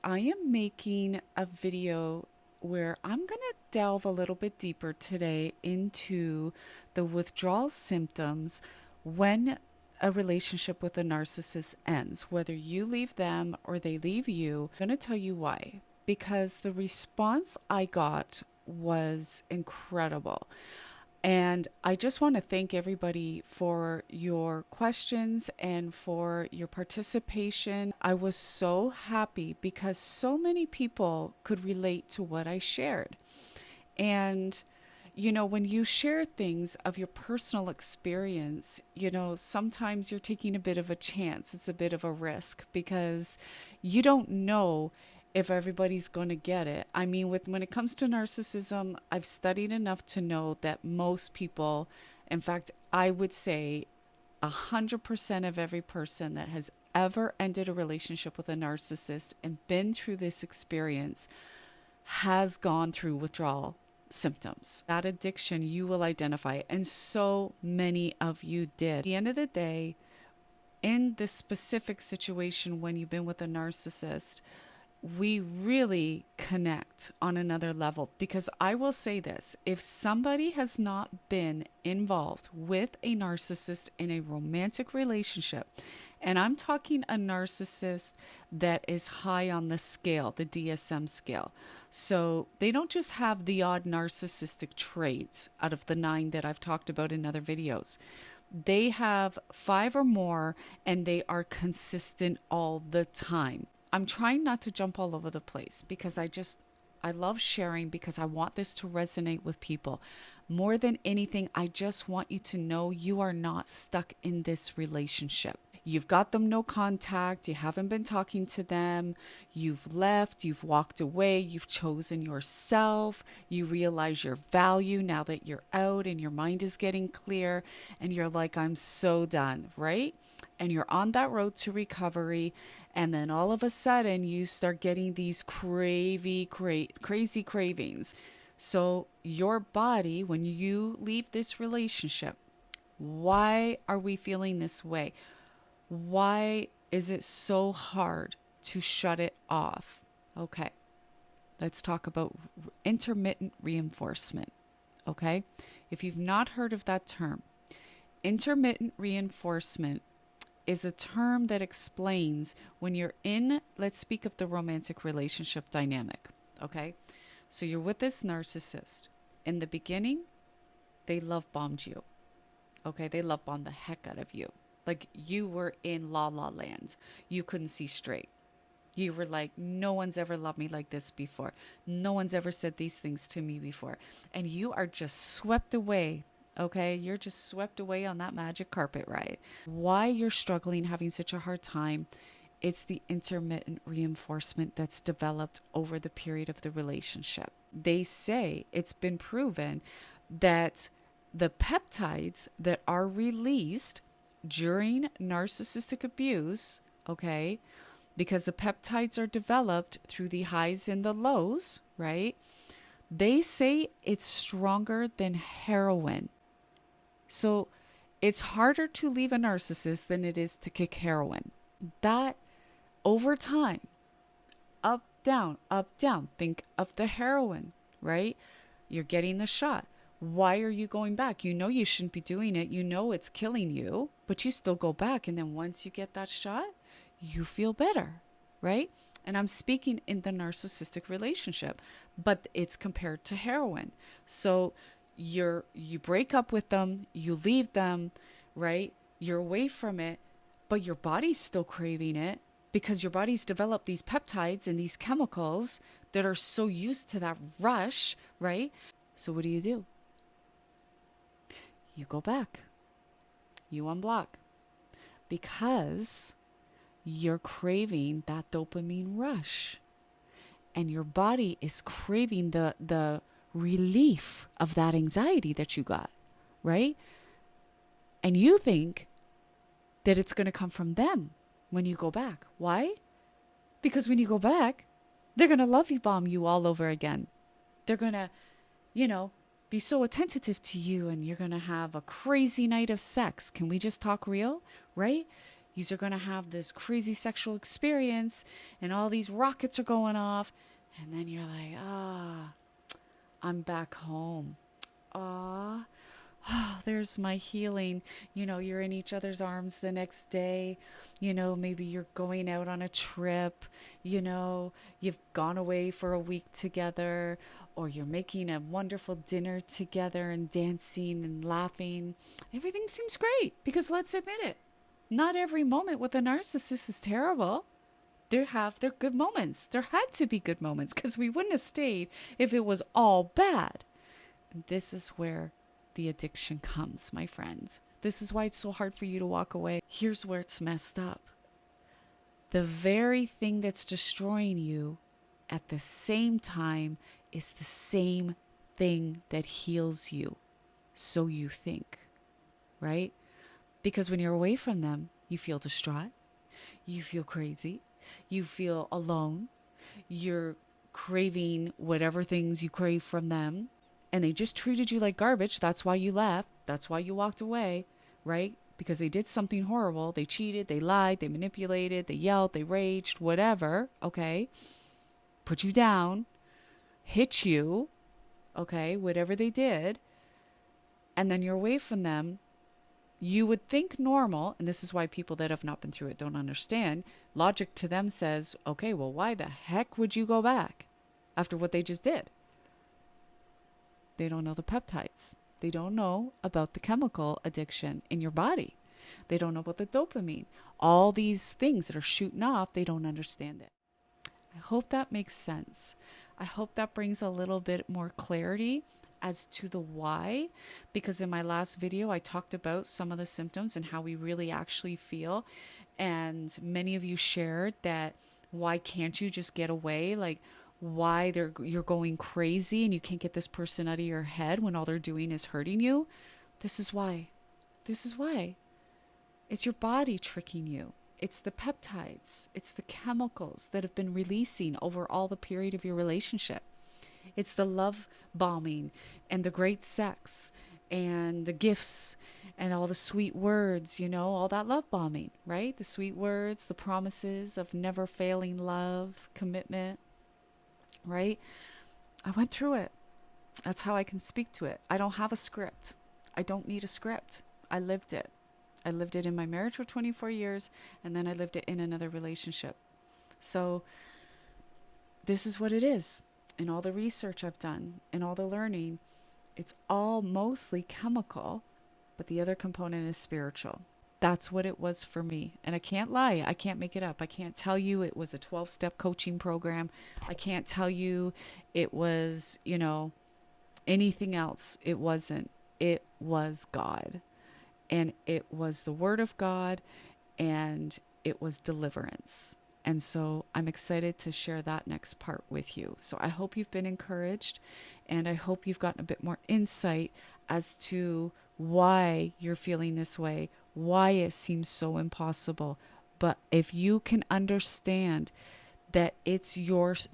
I am making a video where I'm going to delve a little bit deeper today into the withdrawal symptoms when a relationship with a narcissist ends, whether you leave them or they leave you. I'm going to tell you why. Because the response I got was incredible. And I just want to thank everybody for your questions and for your participation. I was so happy because so many people could relate to what I shared. And, when you share things of your personal experience, sometimes you're taking a bit of a chance. It's a bit of a risk because you don't know if everybody's going to get it. I mean, when it comes to narcissism, I've studied enough to know that most people, in fact, I would say 100% of every person that has ever ended a relationship with a narcissist and been through this experience has gone through withdrawal symptoms. That addiction you will identify, and so many of you did. At the end of the day, in this specific situation when you've been with a narcissist, we really connect on another level. Because I will say this, if somebody has not been involved with a narcissist in a romantic relationship, and I'm talking a narcissist that is high on the scale, the DSM scale. So they don't just have the odd narcissistic traits out of the 9 that I've talked about in other videos. They have 5 or more, and they are consistent all the time. I'm trying not to jump all over the place because I love sharing because I want this to resonate with people. More than anything, I just want you to know you are not stuck in this relationship. You've got them no contact, you haven't been talking to them, you've left, you've walked away, you've chosen yourself, you realize your value now that you're out and your mind is getting clear, and you're like, I'm so done, right? And you're on that road to recovery, and then all of a sudden you start getting these crazy cravings. So your body, when you leave this relationship, why are we feeling this way? Why is it so hard to shut it off? Okay, let's talk about intermittent reinforcement. Okay, if you've not heard of that term, intermittent reinforcement is a term that explains when you're in, let's speak of the romantic relationship dynamic. Okay, so you're with this narcissist. In the beginning, they love bombed you. Okay, they love bombed the heck out of you. Like you were in la la land. You couldn't see straight. You were like, no one's ever loved me like this before. No one's ever said these things to me before. And you are just swept away. Okay, you're just swept away on that magic carpet ride. Why you're struggling, having such a hard time, it's the intermittent reinforcement that's developed over the period of the relationship. They say it's been proven that the peptides that are released during narcissistic abuse, okay, because the peptides are developed through the highs and the lows, right? They say it's stronger than heroin. So it's harder to leave a narcissist than it is to kick heroin. That over time, up, down. Think of the heroin, right? You're getting the shot. Why are you going back? You know you shouldn't be doing it. You know it's killing you, but you still go back. And then once you get that shot, you feel better, right? And I'm speaking in the narcissistic relationship, but it's compared to heroin. So you break up with them, you leave them, right? You're away from it, but your body's still craving it because your body's developed these peptides and these chemicals that are so used to that rush, right? So what do? You go back. You unblock. Because you're craving that dopamine rush. And your body is craving the relief of that anxiety that you got, right? And you think that it's going to come from them when you go back. Why? Because when you go back, they're going to love you bomb you all over again. They're going to, be so attentive to you, and you're going to have a crazy night of sex. Can we just talk real, right? You're going to have this crazy sexual experience and all these rockets are going off. And then you're like, I'm back home. Ah, oh, there's my healing. You're in each other's arms the next day. Maybe you're going out on a trip. You've gone away for a week together, or you're making a wonderful dinner together and dancing and laughing. Everything seems great because let's admit it. Not every moment with a narcissist is terrible. They're good moments. There had to be good moments because we wouldn't have stayed if it was all bad. And this is where the addiction comes, my friends. This is why it's so hard for you to walk away. Here's where it's messed up. The very thing that's destroying you at the same time is the same thing that heals you. So you think, right? Because when you're away from them, you feel distraught. You feel crazy. You feel alone. You're craving whatever things you crave from them. And they just treated you like garbage. That's why you left. That's why you walked away, right? Because they did something horrible. They cheated, they lied, they manipulated, they yelled, they raged, whatever, okay? Put you down, hit you, okay? Whatever they did. And then you're away from them. You would think normal, and this is why people that have not been through it don't understand. Logic to them says, okay, well, why the heck would you go back after what they just did? They don't know the peptides. They don't know about the chemical addiction in your body. They don't know about the dopamine. All these things that are shooting off, they don't understand it. I hope that makes sense. I hope that brings a little bit more clarity as to the why, because in my last video, I talked about some of the symptoms and how we really actually feel. And many of you shared that, why can't you just get away? Like, why you're going crazy and you can't get this person out of your head when all they're doing is hurting you. This is why. It's your body tricking you. It's the peptides. It's the chemicals that have been releasing over all the period of your relationship. It's the love bombing and the great sex and the gifts and all the sweet words, all that love bombing, right? The sweet words, the promises of never failing love, commitment, right? I went through it. That's how I can speak to it. I don't have a script. I don't need a script. I lived it. I lived it in my marriage for 24 years, and then I lived it in another relationship. So this is what it is. In all the research I've done, in all the learning, it's all mostly chemical, but the other component is spiritual. That's what it was for me. And I can't lie. I can't make it up. I can't tell you it was a 12-step coaching program. I can't tell you it was, anything else. It wasn't. It was God. And it was the Word of God, and it was deliverance. And so I'm excited to share that next part with you. So I hope you've been encouraged, and I hope you've gotten a bit more insight as to why you're feeling this way, why it seems so impossible. But if you can understand that it's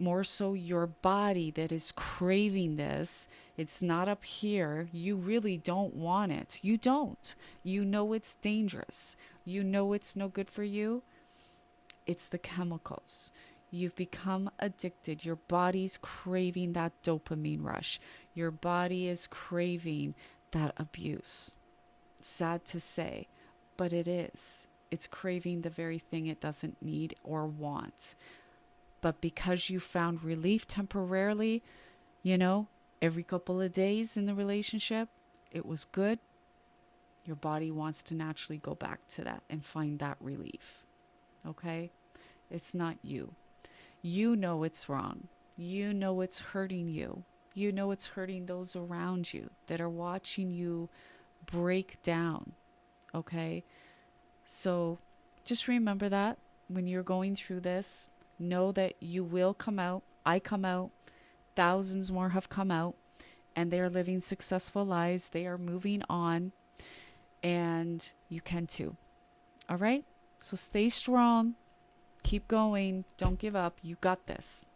more so your body that is craving this, it's not up here. You really don't want it. You don't. You know it's dangerous. You know it's no good for you. It's the chemicals. You've become addicted. Your body's craving that dopamine rush. Your body is craving that abuse. Sad to say, but it is. It's craving the very thing it doesn't need or want. But because you found relief temporarily, every couple of days in the relationship, it was good. Your body wants to naturally go back to that and find that relief. Okay? It's not you. You know it's wrong. You know it's hurting you. You know it's hurting those around you that are watching you break down. Okay? So just remember that when you're going through this, know that you will come out. I come out. Thousands more have come out, and they are living successful lives. They are moving on, and you can too. All right? So stay strong. Keep going. Don't give up. You got this.